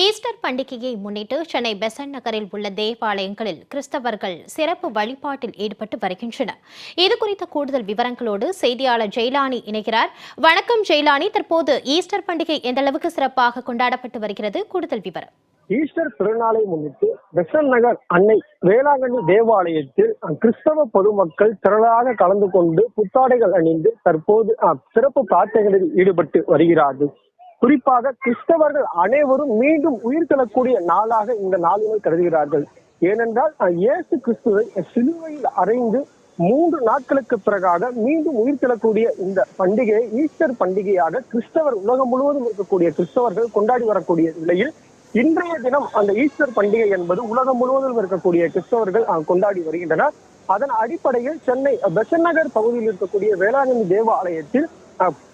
Easter பண்டிகையை முன்னிட்டு சென்னை பெசன்ட் நகரில் உள்ள தேவாலயங்களில் கிறிஸ்தவர்கள் சிறப்பு வழிபாட்டில் ஈடுபட்டு வருகின்றனர். இதுகுறித்த கூடுதல் விவரங்களோடு செய்தியாளர் ஜெயலானி இணைகிறார். வணக்கம் ஜெயலானி, தற்போது ஈஸ்டர் பண்டிகை எந்த அளவுக்கு சிறப்பாக கொண்டாடப்பட்டு வருகிறது? கூடுதல் விவரம். ஈஸ்டர் திருநாளை முன்னிட்டு பெசன்ட் நகர் அன்னை வேளாங்கண்ணி தேவாலயத்தில் கிறிஸ்தவ பொதுமக்கள் திரளாக கலந்து கொண்டு புத்தாடைகள் அணிந்து தற்போது சிறப்பு பிரார்த்தனைகளில் ஈடுபட்டு வருகிறார்கள். குறிப்பாக கிறிஸ்தவர்கள் அனைவரும் மீண்டும் உயிர் தள்ளக்கூடிய நாளாக இந்த நாளினை கருதுகிறார்கள். ஏனென்றால் இயேசு கிறிஸ்துவை சிலுவையில் அறைந்து 3 நாட்களுக்கு பிறகாக மீண்டும் உயிர் தள்ளக்கூடிய இந்த பண்டிகையை ஈஸ்டர் பண்டிகையாக கிறிஸ்தவர் உலகம் முழுவதும் இருக்கக்கூடிய கிறிஸ்தவர்கள் கொண்டாடி வரக்கூடிய நிலையில் இன்றைய தினம் அந்த ஈஸ்டர் பண்டிகை என்பது உலகம் முழுவதும் இருக்கக்கூடிய கிறிஸ்தவர்கள் கொண்டாடி வருகின்றனர். அதன் அடிப்படையில் சென்னை பெசன்ட் நகர் பகுதியில் இருக்கக்கூடிய வேளாங்கண்ணி தேவாலயத்தில்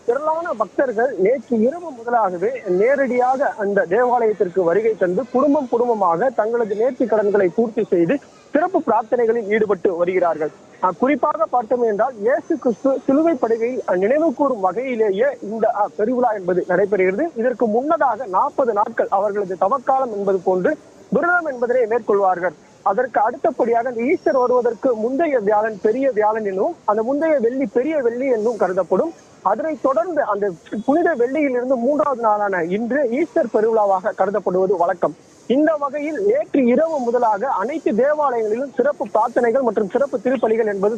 திரளான பக்தர்கள் நேற்று இரவு முதலாகவே நேரடியாக அந்த தேவாலயத்திற்கு வருகை தந்து குடும்பமாக தங்களது நேர்த்தி கடன்களை பூர்த்தி செய்து சிறப்பு பிரார்த்தனைகளில் ஈடுபட்டு வருகிறார்கள். குறிப்பாக பார்த்தோம் என்றால் இயேசு கிறிஸ்து சிலுவை படுகையை நினைவு கூறும் வகையிலேயே இந்த பெருவிழா என்பது நடைபெறுகிறது. இதற்கு முன்னதாக 40 நாட்கள் அவர்களது தவக்காலம் என்பது போன்று விரதம் என்பதனை மேற்கொள்வார்கள். அதற்கு அடுத்தபடியாக இந்த ஈஸ்டர் வருவதற்கு முந்தைய வியாழன் பெரிய வியாழன் என்னும் அந்த முந்தைய வெள்ளி பெரிய வெள்ளி என்னும் கருதப்படும். அதனைத் தொடர்ந்து அந்த புனித வெள்ளியிலிருந்து 3வது நாளான இன்று ஈஸ்டர் பெருவிழாவாக கருதப்படுவது வழக்கம். இந்த வகையில் நேற்று இரவு முதலாக அனைத்து தேவாலயங்களிலும் சிறப்பு பிரார்த்தனைகள் மற்றும் சிறப்பு திருப்பலிகள் என்பது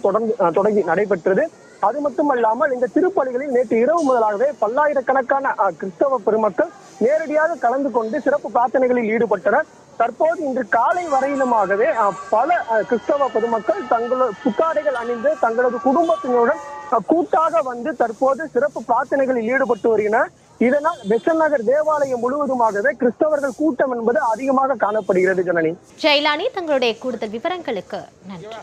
தொடங்கி நடைபெற்றது. அது மட்டுமல்லாமல் இந்த திருப்பலிகளில் நேற்று இரவு முதலாகவே பல்லாயிரக்கணக்கான கிறிஸ்தவ பெருமக்கள் நேரடியாக கலந்து கொண்டு சிறப்பு பிரார்த்தனைகளில் ஈடுபட்டனர். தற்போது இன்று காலை வரையிலுமாகவே பல கிறிஸ்தவ பொதுமக்கள் தங்களது புத்தாடைகள் அணிந்து தங்களது குடும்பத்தினருடன் கூட்டாக வந்து தற்போது சிறப்பு பிரார்த்தனைகளில் ஈடுபட்டு வருகின்றனர். இதனால் பெசன்ட் நகர் தேவாலயம் முழுவதுமாகவே கிறிஸ்தவர்கள் கூட்டம் என்பது அதிகமாக காணப்படுகிறது. ஜனனி, ஜெயலானி, தங்களுடைய கூடுதல் விவரங்களுக்கு நன்றி.